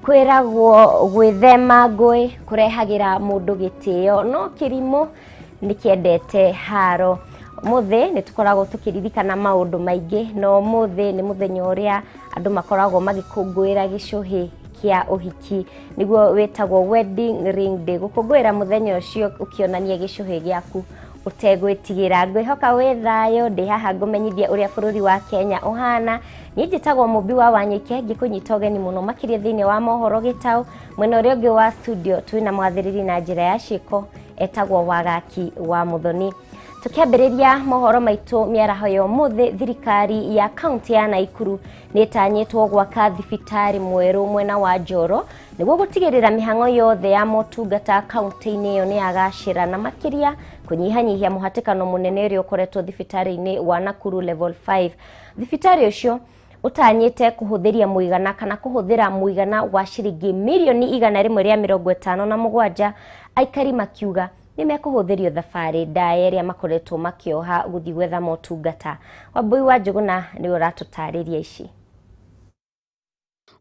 Kwiragwo gwithema ngui kurehagira mundu gitio no kirimo nikiendete haro. Muthe nitukoragwo tukiririkana maundu maingi no muthe ni muthenya uria andu makoragwo magikungwira gicuhi kia uhiki niguo wetagwo wedding ring day. Gukungwira muthenya ucio ukionania gicuhi giaku utegwitigira. Ngwihoka wi thayo ndi haha ngumenyithia uria bururi wa Kenya uhana. Ni njitagwo Mumbi wa Wanyike ngikunyita ugeni muno makiria thiini wa Mohoro Gitau. Mwena uria ungi wa studio twina mwathiriri na njira ya ciko etagwo Wagaki wa Muthoni. Tukiambiriria mohoro maitu miaraho yo muthe, thirikari ya kaunti ya Naikuru nitanyitwo gwaka thibitari mweru mwena wa Njoro niguo gutigirira mihango yothe ya motungata kaunti-ini yo ni agacira na makiria kunyihanyihia muhatikano munene uria ukoretwo thibitari-ini wa Nakuru level 5. Thibitari ucio utanyite kuhuthiria muigana kana kuhuthira muigana wa shiringi milioni 157 aikari makiuga ni mekuhuthirio thabari ndaya iria makoretwo makioha guthi gwetha motungata. Wambui wa Njuguna ni uratutariria ici.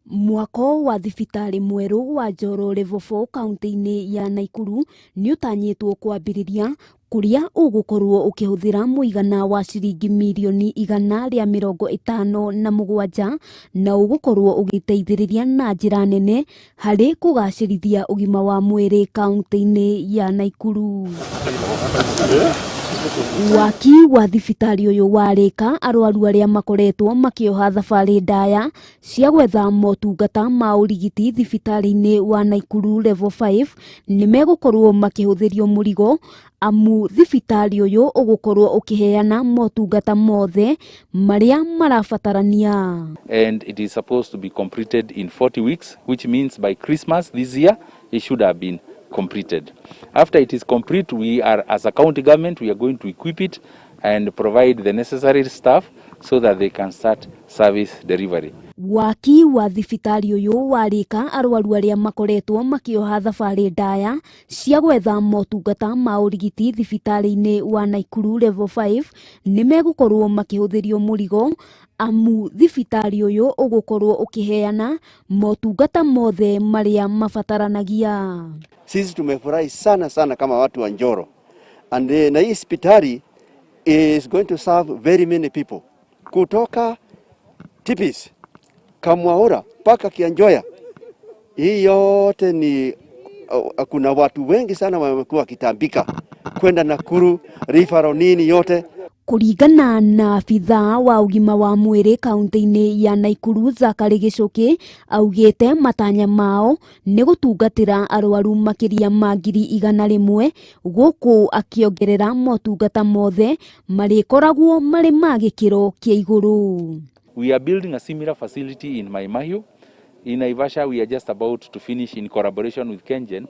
Mwako wa thibitari mweru wa Njoro level 4 kaunti-ini ya Naikuru ni utanyitwo kwambiriria kuria ugukorwo ukihuthira muigana wa shiringi milioni 157 na ugukorwo ugiteithiriria na njira nene hari kugacirithia ugima wa mwiri kaunti-ini ya Naikuru. Waki wa thibitari uyu warika arwaru aria makoretwo makioha thabari ndaya cia gwetha motungata ma urigiti thibitari-ini wa Naikuru level 5 ni megukorwo makihuthirio murigo amu thibitari uyu ugukorwo ukiheana motungata mothe maria marabatarania. And it is supposed to be completed in 40 weeks, which means by Christmas this year it should have been completed. After it is complete, we are, as a county government, we are going to equip it and provide the necessary staff so that they can start service delivery. Waki wa thibitari uyu warika arwaru aria makoretwo makioha thabari ndaya cia gwetha motungata ma urigiti thibitari-ini wa Naikuru level 5 ni megukorwo makihuthirio murigo amu thibitari uyu ugukorwo ukiheana motungata mothe maria mabataranagia. Sisi tumefurahi sana kama watu wa Njoro, and na hii hospitali is going to serve very many people kutoka Tipis, Kamwaura mpaka Kianjoya. Hii yote ni kuna watu wengi sana wamekuwa wakitambika kwenda Nakuru, referral nini yote. Kuringana na afitha wa ugima wa mwiri kaunti-ini ya Naikuru Zakari Gicuki augite matanya mao ni gutungatira arwaru makiria ma 100,000 guku akiongerera motungata mothe marikoragwo mari ma gikiro kia iguru. We are building a similar facility in Maimahiu. In Naivasha, we are just about to finish in collaboration with Kengen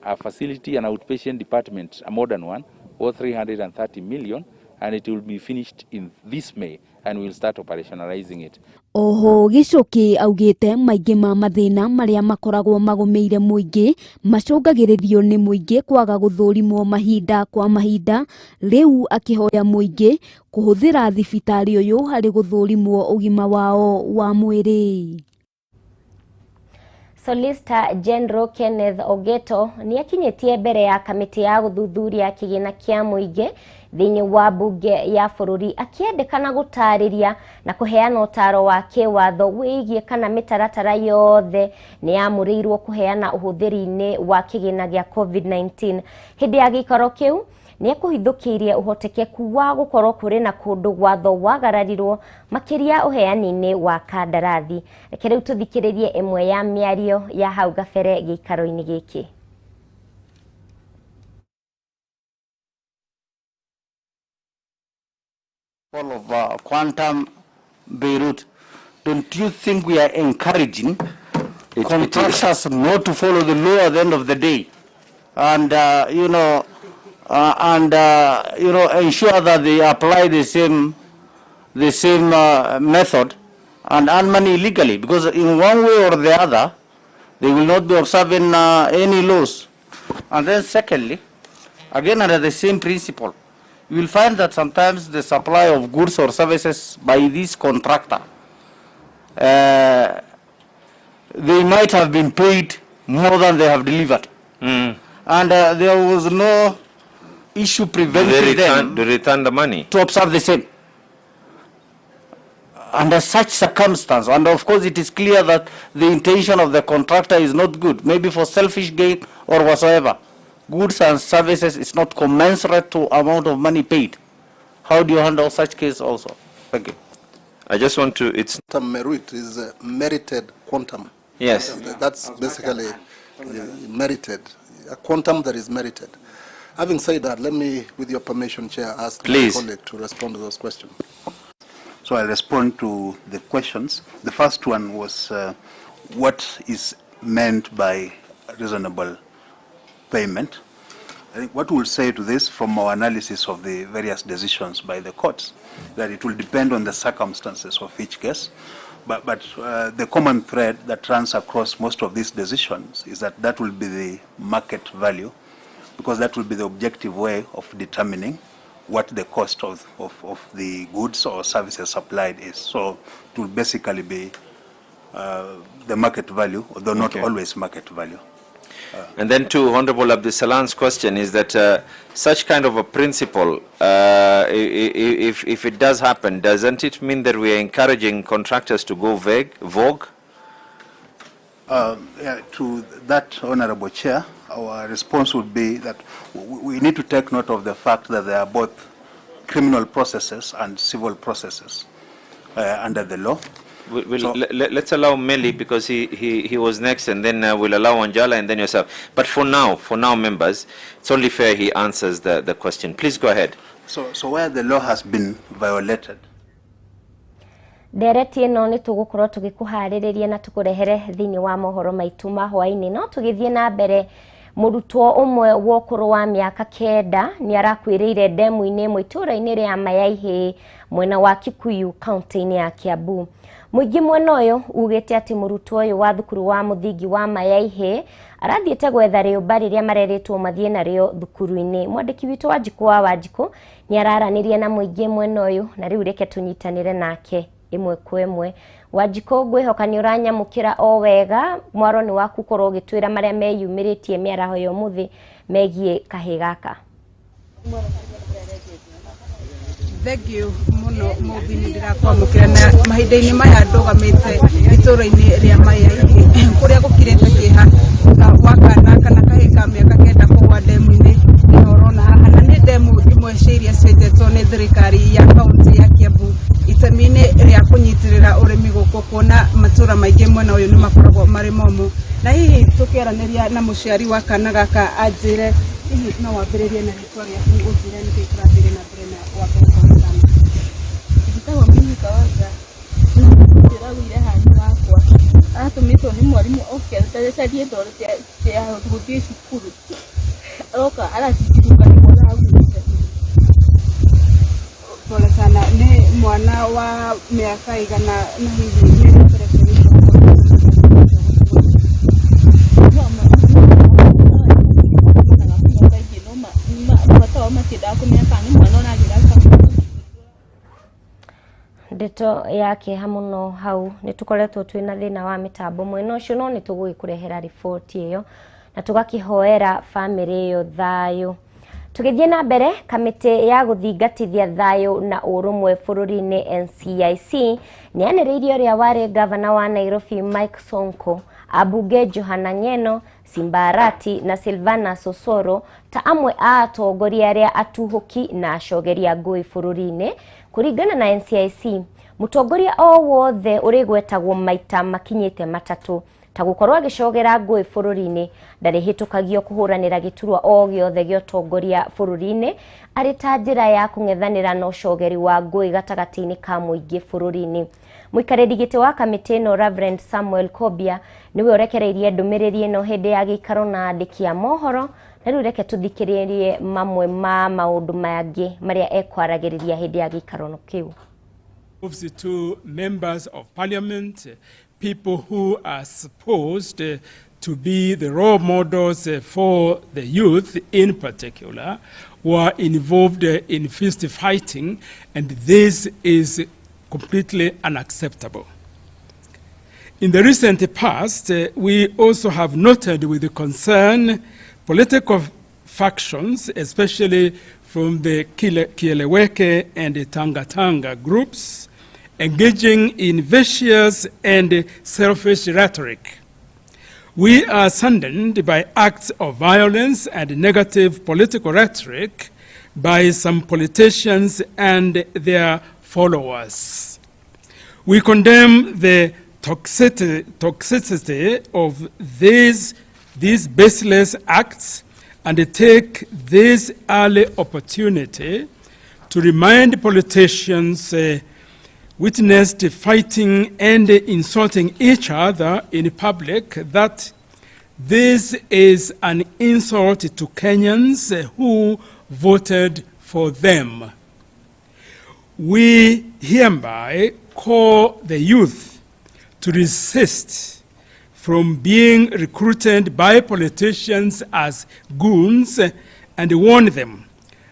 a facility, an outpatient department, a modern one, worth 330 million. And it will be finished in this May and we'll start operationalizing it. Oho Gicuki augite maingi ma mathina maria makoragwo magumeire muingi macungagiririo ni muingi kwaga guthurimwo mahinda kwa mahinda, riu akihoya muingi kuhuthira thibitari uyu hari guthurimwo ugima wao wa mwiri. Solicitor General Kenneth Ogeto ni akinyetie mbere ya kamiti ya guthuthuria kigina kia muingi thiini wa bunge ya bururi akiendekana gutariria na kuheana utaro wa kiwatho wigie kana mitaratara yothe ni amurirwo kuheana uhuthiri-ini wa kigina gia COVID-19. Hindi ya gikaro kiu ni kuhithukirie uhotekeku wa gukorwo kuri na kundu watho wagararirwo makiria uheani-ini wa kandarathi. Reke riu tuthikiririe imwe ya miario ya hau gabere gikaro-ini giki. All of Quantum Beirut, don't you think we are encouraging contractors not to follow the law at the end of the day, and ensure that they apply the same method and earn money illegally? Because in one way or the other, they will not be observing any laws. And then secondly, again under the same principle, you will find that sometimes the supply of goods or services by this contractor they might have been paid more than they have delivered. And there was no issue preventing them to return the money. To observe the same. Under such circumstance, and of course it is clear that the intention of the contractor is not good, maybe for selfish gain or whatsoever. Goods and services is not commensurate to amount of money paid. How do you handle such case also? Thank you. I just want to, it's... Merit is a merited quantum. Yes. That's basically merited, a quantum that is merited. Having said that, let me, with your permission, Chair, ask my colleague to respond to those questions. So I'll respond to the questions. The first one was what is meant by reasonable payment. I think what we'll say to this from our analysis of the various decisions by the courts, that it will depend on the circumstances of each case. But the common thread that runs across most of these decisions is that that will be the market value, because that will be the objective way of determining what the cost of the goods or services supplied is. So it will basically be the market value, although not always market value. And then to Honorable Abdul Salam's question is that such kind of a principle, if it does happen, doesn't it mean that we are encouraging contractors to go vogue? Yeah, to that, Honorable Chair, our response would be that we need to take note of the fact that there are both criminal processes and civil processes under the law. Let's allow Meli, because he was next, and then we'll allow Anjala and then yourself. But for now, members, it's only fair he answers the question. Please go ahead. So where the law has been violated, Ndereti ĩno nĩ tũgũkorwo tũgĩkũharĩrĩria na tũkũrehere thĩinĩ wa mohoro maitũ ma hwaĩ-inĩ, no tũgĩthiĩ na mbere. Mũrutwo ũmwe wa ũkũrũ wa mĩaka 9 nĩ arakuĩrĩire ndemu-inĩ ĩmwe itũũra-inĩ rĩa Mayaihĩ mwena wa Kikuyu kaunti-inĩ ya Kiambu. Mũingĩ mwena ũyũ ugĩte atĩ mũrutwo ũyũ wa thukuru wa mũthingi wa Mayaihĩ arathiĩte gwetha rĩũmba rĩrĩa marerĩtwo mathiĩ narĩo thukuru-inĩ. Mwandĩki witũ Wanjikũ wa Wanjikũ nĩ araranĩria na mũingĩ mwena ũyũ, na rĩu reke tũnyitanĩre nake ĩmwe kwa ĩmwe. Wanjikũ, ngwĩhoka nĩ ũranyamũkĩra o wega, mwaro nĩ waku korwo ũgĩtwĩra marĩa meyumĩrĩtie mĩaraho ya ũmũthĩ megiĩ kahĩ gaka. Thank you muno mũbini ndĩrakwamũkĩra na mahinda-inĩ maya ndũgamĩte itũũra-inĩ rĩa Mayaihĩ kũrĩa gũkirĩte kĩeha wa kana kahĩ ka mĩaka 9 kũgwa ndemu-inĩ Mohoro, na haha na nĩ ndemu imwe cia iria cienjetwo nĩ thirikari ya kaunti ya Kiambu itemi-inĩ rĩa kũnyitĩrĩra ũrĩmi gũkũ, kuona matũũra maingĩ mwena ũyũ nĩ makoragwo marĩ momũ. Na hihi tũkĩaranĩria na mũciari wa kana gaka anjĩre hihi no wambĩrĩrie na rĩtwa rĩaku ũnjĩre nĩkĩĩ kĩrathiĩ na mbere na wambere Nditagwo Mimi Kawaja, ndĩragũire hanyu wakwa atũmĩtwo nĩ mwarimũ okecarie ndoro cia gũthiĩ cukuru, oka aracitiruka nĩguo aragũire. Pole sana. Nĩ mwana wa mĩaka igana na hihi ndeto yake hamuno hau nĩ tũkoretwo twĩna thĩna wa mĩtambo mwena ũcio, no nĩ tũgũgĩkũrehera riboti ĩyo na tũgakĩhoera famĩlĩ ĩyo thayũ. Tũgĩthiĩ na mbere, kamĩtĩ ya gũthingatithia thayũ na ũrũmwe bũrũri-inĩ NCIC nĩ yanĩrĩirie ũrĩa warĩ gavana wa Nairobi Mike Sonko, abunge Johana Ng'eno, Simba Arati na Silvana Sosoro ta amwe a atongoria arĩa atuhuki na acogeria ngũĩ bũrũri-inĩ. Kũringana na NCIC, mũtongoria o wothe ũrĩgwetagwo maita makinyĩte matatũ ta gũkorwo agĩcogera ngũĩ bũrũri-inĩ ndarĩ hĩtũkagio kũhũranĩra gĩturwa o gĩothe gĩa ũtongoria bũrũri-inĩ arĩ ta njĩra ya kũng'ethanĩra na ũcogeri wa ngũĩ gatagatĩ-inĩ ka mũingĩ bũrũri-inĩ. Mũikarĩri gĩtĩ wa kamĩtĩ ĩno Reverend Samuel Kobia nĩwe ũrekereirie ndũmĩrĩri ĩno hĩndĩ ya gĩikaro na andĩki a mohoro, na rĩu reke tũthikĩrĩrie mamwe ma maũndũ mangĩ marĩa ekwaragĩrĩria hĩndĩ ya gĩikaro kĩu. To members of parliament, people who are supposed to be the role models for the youth in particular, were involved in fist fighting, and this is completely unacceptable. In the recent past, we also have noted with concern political factions, especially from the Kieleweke and the Tanga groups, engaging in vicious and selfish rhetoric. We are saddened by acts of violence and negative political rhetoric by some politicians and their followers. We condemn the toxicity of these baseless acts and take this early opportunity to remind politicians witnessed fighting and insulting each other in public that this is an insult to Kenyans who voted for them. We hereby call the youth to resist from being recruited by politicians as goons and warn them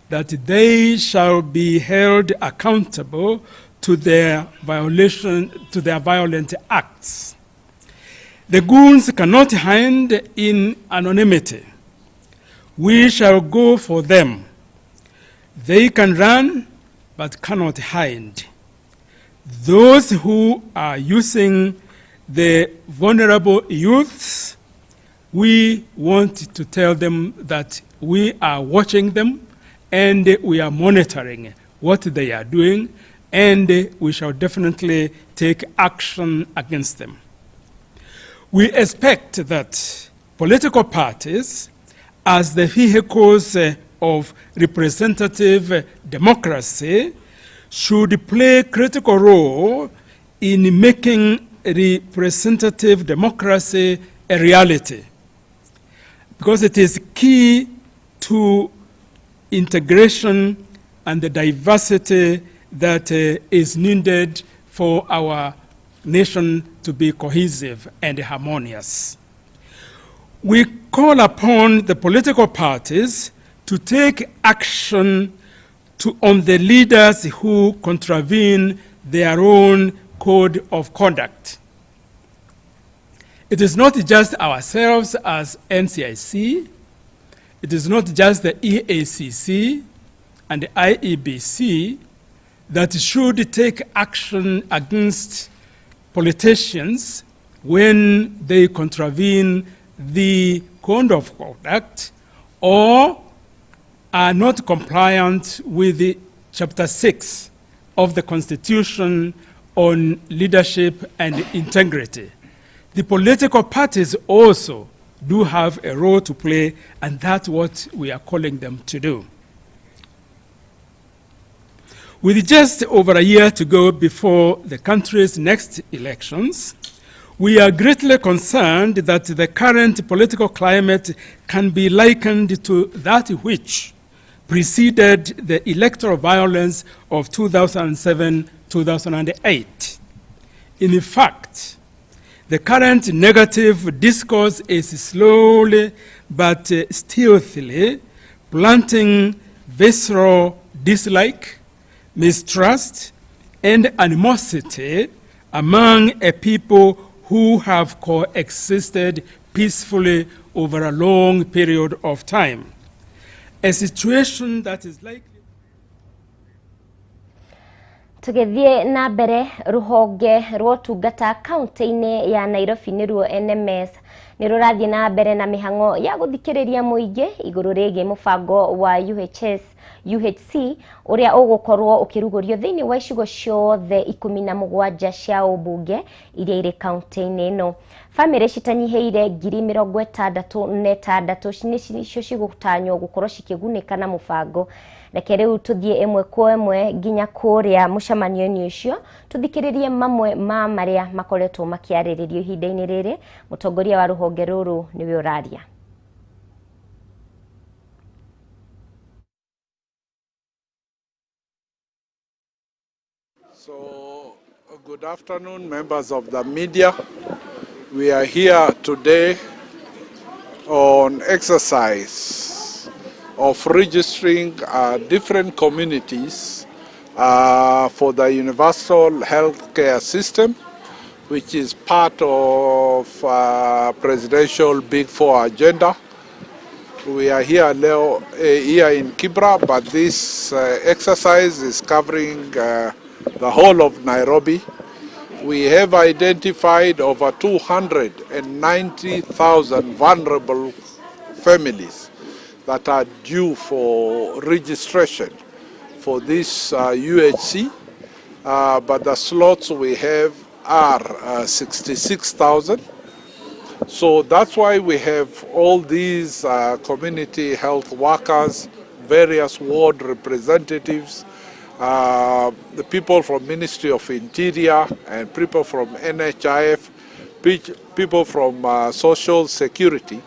that they shall be held accountable to their violent acts. The goons cannot hide in anonymity. We shall go for them. They can run, but cannot hide. Those who are using the vulnerable youths, we want to tell them that we are watching them and we are monitoring what they are doing, and we shall definitely take action against them. We expect that political parties, as the vehicles of representative democracy, should play a critical role in making representative democracy a reality, because it is key to integration and the diversity that is needed for our nation to be cohesive and harmonious. We call upon the political parties to take action on the leaders who contravene their own code of conduct. It is not just ourselves as NCIC, it is not just the EACC and the IEBC that should take action against politicians when they contravene the code of conduct or are not compliant with the Chapter 6 of the Constitution on leadership and integrity. The political parties also do have a role to play, and that's what we are calling them to do. With just over a year to go before the country's next elections, we are greatly concerned that the current political climate can be likened to that which preceded the electoral violence of 2007-2008. In fact, the current negative discourse is slowly but stealthily planting visceral dislike, mistrust, and animosity among a people who have coexisted peacefully over a long period of time. A situation that is likely. Tugithie na mbere ruhonge rwotungata kaunti-ini ya Nairobi niruo NMS nirurathie na mbere na mihango ya guthikiriria muingi iguru rigi mubango wa UHC uria ugukorwo ukirugurio thiini wa icigo ciothe 17 cia ubunge iria iri kaunti-ini ino. Family citanyiheire 66,000 nicio cigutanywo gukorwo cikigunika na mubango. Reke riu tuthie emwe kwa emwe nginya kuria mucamanio-ini ucio tuthikiririe mamwe ma maria makoretwo makiariririo ihinda-ini riri. Mutongoria wa ruhonge ruru niwe uraria. So, good afternoon, members of the media. We are here today on exercise of registering different communities for the universal health care system which is part of presidential Big Four agenda. We are here now, here in Kibra, but this exercise is covering the whole of Nairobi. We have identified over 290,000 vulnerable families that are due for registration for this UHC, but the slots we have are 66,000. So that's why we have all these community health workers, various ward representatives, the people from Ministry of Interior and people from NHIF, people from Social Security,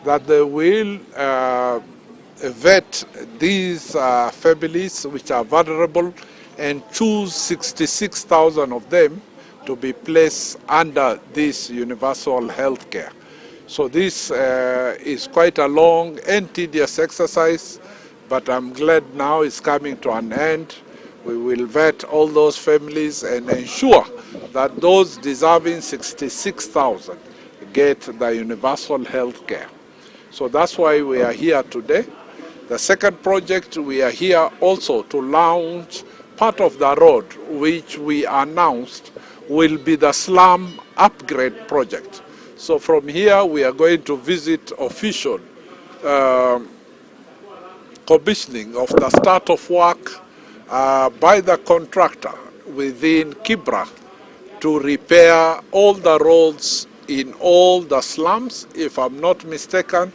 that they will vet these families which are vulnerable and choose 66,000 of them to be placed under this universal health care. So this is quite a long and tedious exercise, but I'm glad now it's coming to an end. We will vet all those families and ensure that those deserving 66,000 get the universal health care. So that's why we are here today. The second project, we are here also to launch part of the road which we announced will be the slum upgrade project. So from here we are going to visit official commissioning of the start of work by the contractor within Kibra to repair all the roads in all the slums. If I'm not mistaken,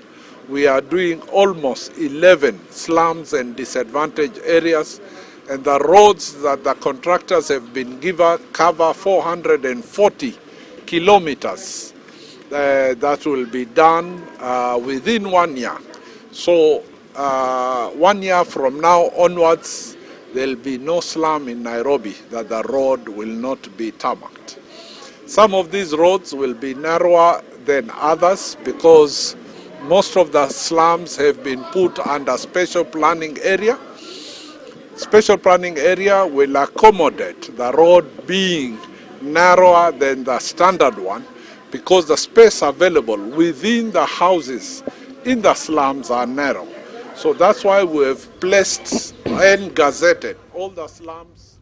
we are doing almost 11 slums and disadvantaged areas, and the roads that the contractors have been given cover 440 kilometers. That will be done within 1 year. So 1 year from now onwards, there will be no slum in Nairobi that the road will not be tarmacked. Some of these roads will be narrower than others because most of the slums have been put under special planning area. Special planning area will accommodate the road being narrower than the standard one because the space available within the houses in the slums are narrow. So that's why we have placed and gazetted all the slums.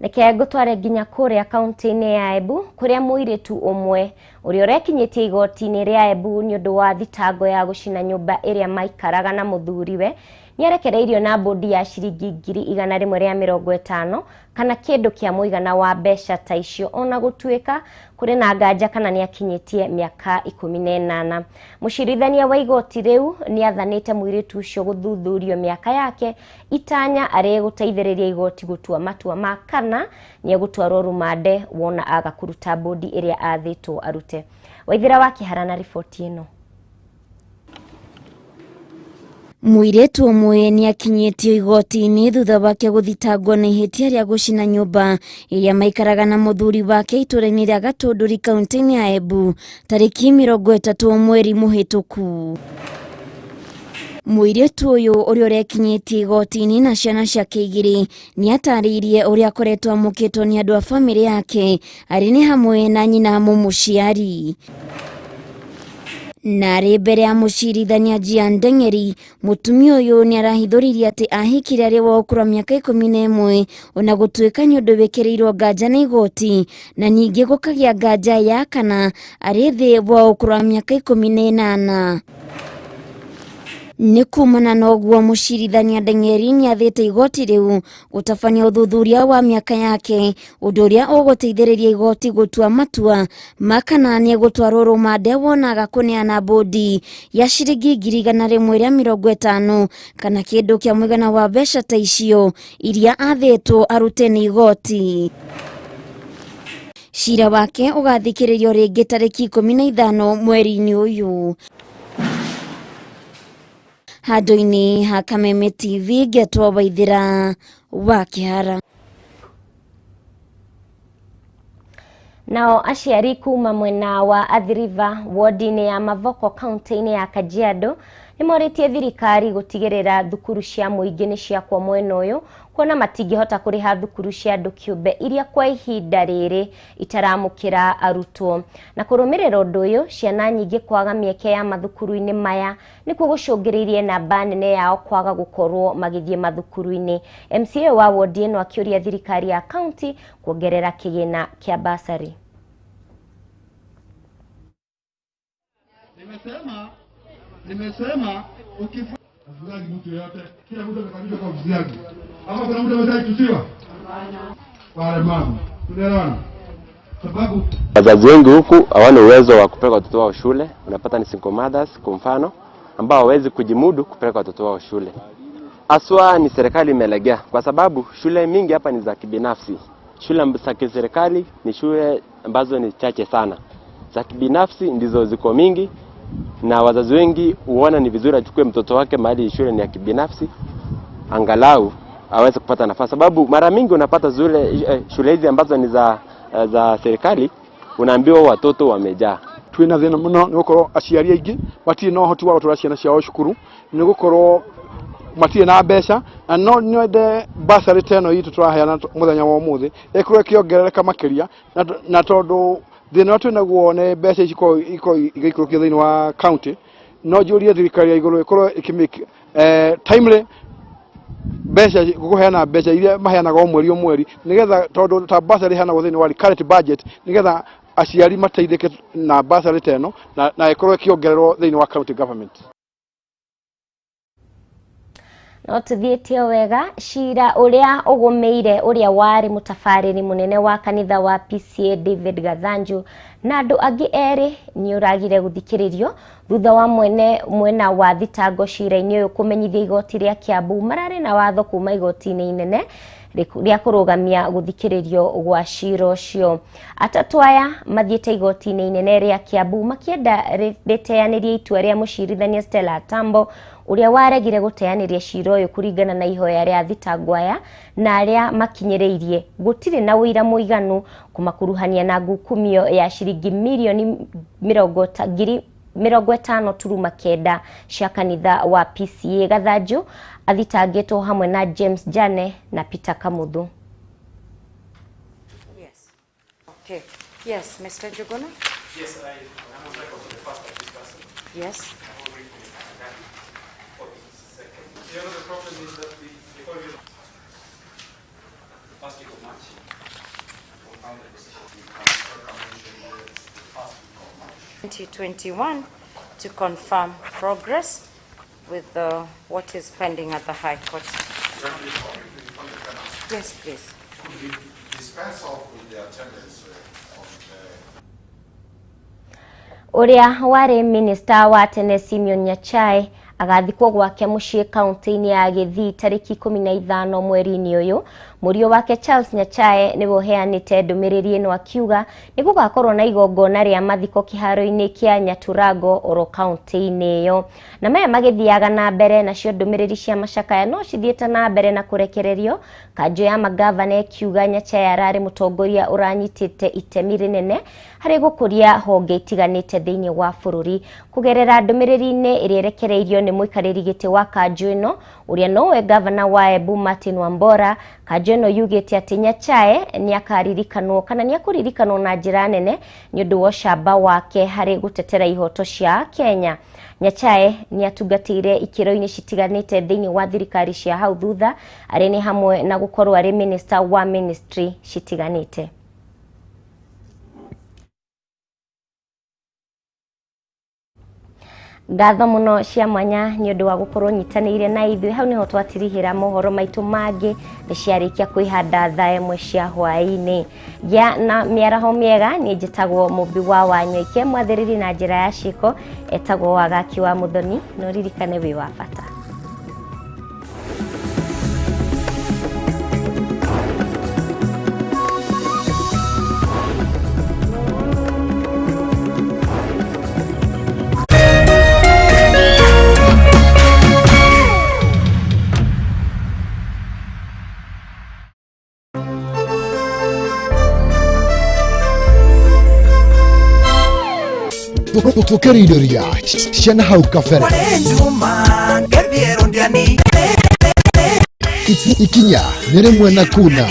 Neke ngutware nginya kuria kaunti-ini ya Embu kuria muiritu umwe uri urekinyitie igoti-ini ria Embu ni undu wa thitango ya gucina nyumba iria maikaraga na muthuriwe nierekereirio na bodi ya ciringi 150 kana kindu kia muigana wa mbeca ta icio, ona gutuika kuri na nganja kana ni akinyitie miaka 18. Mucirithania wa igoti riu ni athanite muiritu ucio guthuthurio miaka yake itanya ari guteithiriria igoti gutua matua ma kana ni egutwarwo rumande wona aga kuruta bodi iria athitwo arute. Waithira wa Kihara na ripoti ino. Muiretu umwe ni akinyitio igoti-ini thutha wake guthitangwo na ihitia ria gucina nyumba iria maikaraga na muthuri wake itura-ini ria Gatunduri kaunti-ini ya Embu tariki 30 mweri muhituku. Muiretu uyu uri urekinyitie igoti-ini na ciana ciake igiri ni atariirie uria akoretwo amukitwo ni andu a family yake ari ni hamwe na nyina mumuciari. Nari mbere ya mucirithania Ndeng'eri, mutumia uyu ni arahithuririe ati ahikire ari wa ukura miaka 11 ona gutuika ni undu wikirirwo nganja na igoti na ningi gukagia nganja ya kana ari thi wa ukura miaka 18. Ni kumana na uguo mucirithania Ndeng'eri ni athite igoti riu gutafania uthuthuria wa miaka yake undu uria uguteithiriria igoti gutua matua makana ni egutwarwo rumande wonaga kuneana bodi ya ciringi 150 kana kindu kia muigana wa mbeca ta icio iria athitwo arute ni igoti. Cira wake ugathikiririo ringi tariki 15 mweri-ini uyu. Handu-ini ha Kameme TV getwo Waithira wa Kihara. Nao aciari kuma mwena wa Athi River ward-ini ya Mavoko kaunti-ini ya Kajiado Nimoritie thirikari gutigirira thukuru cia muingi ni cia kwa mwena uyu kuona matingihota kuriha thukuru cia andu kiumbe iria kwa ihinda riri itaramukira arutwo na kurumirira undu uyu ciana nyingi kwaga mieke ya mathukuru-ini maya nikuo gucungiririe namba nene yao kwaga gukorwo magithie mathukuru-ini. MCA wa ward ino akiuria thirikari ya county kuongerera kigina kia basari. Nimesema ukifuatilia mtu yote kila mtu amekaribishwa kwa ofisi yake. Hapa kuna mtu ameshaitusiwa? Wale mama, tunaelewana. Sababu wazazi wengi huku hawana uwezo wa kupeleka watoto wao shule. Unapata ni single mothers kwa mfano ambao hawezi kujimudu kupeleka watoto wao shule. Aswa ni serikali imelegea kwa sababu shule mingi hapa ni za kibinafsi. Shule za kiserikali ni shule ambazo ni chache sana. Za kibinafsi ndizo ziko mingi. Na wazazi wengi huona ni vizuri achukue mtoto wake mahali shule ni ya kibinafsi angalau aweze kupata nafasi, sababu mara mingi unapata shule hizi ambazo ni za serikali unaambiwa watoto wamejaa. Twina thina muno ni gukorwo aciari aingi matirĩ na ũhoti wa gũtwara ciana ciao cukuru ni gukorwo matirĩ na mbeca na no nyende basari teno itu turaheana muthenya wa umuthi ikorwo ikiongerereka makiria na tondu thina watu naguo ne mbeca iko igaikũrũkio thĩinĩ wa county no njũrie thirikari ya igũrũ ikorwo ikimake timely mbeca gukuheana mbeca iria maheanaga o mweri nigetha tondu ta basari heanagwo thĩinĩ wa current budget nigetha aciari mateithĩke na basari teno na ikorwo ikiongererwo thĩinĩ wa county government. No tuthiĩte wega cira uria ugumeire uria wari mutafariri munene wa kanitha wa PCA David Gathanju na andu angi eri ni uragire guthikiririo thutha wa mwena wa thitango cira-ini uyu kumenyithia igoti ria Kiambu marari na watho kuma igoti-ini inene ria kurugamia guthikiririo gwa cira ucio. Atatu aya mathiete igoti-ini inene ria Kiambu makienda riteanirie itua ria mucirithania Stella Tambo uria waregire guteaniria cira uyu kuringana na ihoya ria thitango aya na aria makinyiriirie gutire na wira muiganu kumakuruhania na ngukumio ya ciringi milioni 50.9 cia kanitha wa PCA. Gathanju athitangitwo hamwe na James Jane na Peter Kamuthu. Yes. Okay. Yes, Mr. Juguna? Yes, I am on record for the first of discussing. Yes. The other problem is that the first week of March, we found the position in the first week of March. 2021 to confirm progress with what is pending at the High Court. Yes, please. Could we dispense off with the attendance of Uria wari minister wa tene Simeon Nyachai agathikwo gwake mucii kaunti-ini ya Githii tariki 15 mweri-ini uyu. Murio wake Charles Nyachae niwe uheanite ndumiriri ino akiuga ni gugakorwo na igongona ria mathiko kiharo-ini kia Nyaturago oro kaunti-ini iyo. Na maya magithiaga na mbere nacio ndumiriri cia macakaya no cithiete na mbere na kurekererio. Kanjo ya magavana akiuga Nyachae arari mutongoria uranyitite itemi rinene hari gukuria honge itiganite thiini wa bururi kugerera ndumiriri-ini iria irekereirio ni muikariri giti wa kanjo ino uria nowe gavana wa Embu Martin Wambora. Kanjo ino yugite ati Nyachae ni akaririkanwo kana ni akuririkanwo na njira nene ni undu wa camba wake hari gutetera ihoto cia Kenya. Nyachae ni atungatire ikiro-ini citiganite thiini wa thirikari cia hau thutha ari ni hamwe na gukorwo ari minister wa ministry citiganite. Ngatho muno cia mwanya ni undu wa gukorwo nyitanire na ithui. Hau niho twatirihira mohoro maitu mangi niciarikia kwihanda thaa imwe cia hwaini. Gia na miaraho miega ni njitagwo Mumbi wa Wanyoike mwathiriri na njira ya ciko etagwo Wagaki wa Muthoni no ririkane wi wa bata. tukiridoria ciana hau kabere ikinya nĩ rĩmwe na kuna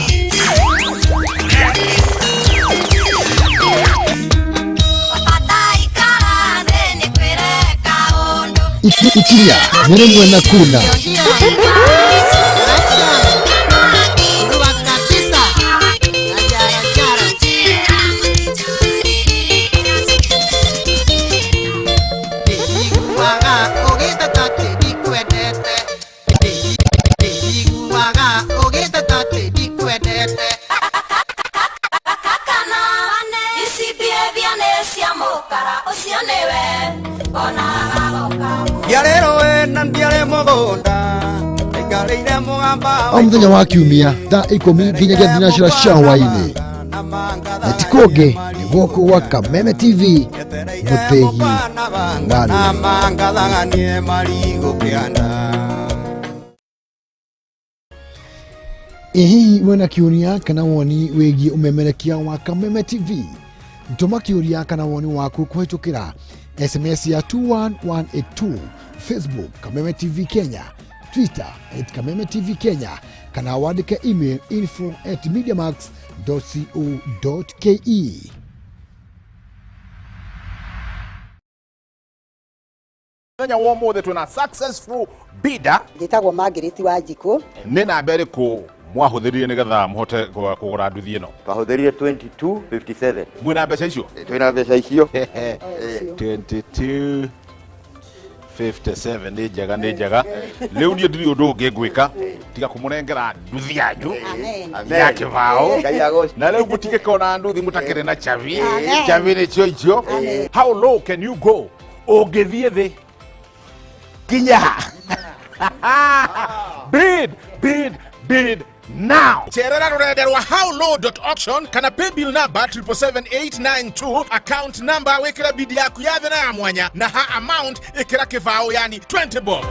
ikinya nĩ rĩmwe na kuna Omthenya wa kiumia thaa 10 nginyagia thinacara cia hwainĩ na tikonge nĩ gũkũ gwa Kameme TV mũtegi hihi mwena kĩũria kana woni wĩgiĩ ũmemerekia wa Kameme TV ntũma kĩũria kana woni waku kũhĩtũkĩra SMS ya 21182 Facebook Kameme TV Kenya Twitter @Kameme TV Kenya kana wandike email info@mediamax.co.ke. Nanya womothe tuna successful bidder gitagwo Margaret wa Njiko nĩ namba ĩrĩkũ mwahũthĩrire nĩgetha mũhote kũgũra nduthi ĩno? Twahũthĩrire 2257. Mwĩna mbeca icio? Twĩna mbeca icio. 2257 nĩ njega nĩ njega. Rĩu niĩ ndirĩ ũndũ ũngĩ ngwĩka tiga kũmũnengera nduthi yanyu ya kĩbao na rĩu mũtigĩkona nduthi mũtakĩrĩ na chavi nĩcio icio. How low can you go ũngĩthiĩ thĩ kinya? Bid now. Cherera rurenda rwa howlow.auction kana paybill number 77892 account number wekera bid yaku ya thina ya mwanya na ha amount ikira kivao yani 20 bob.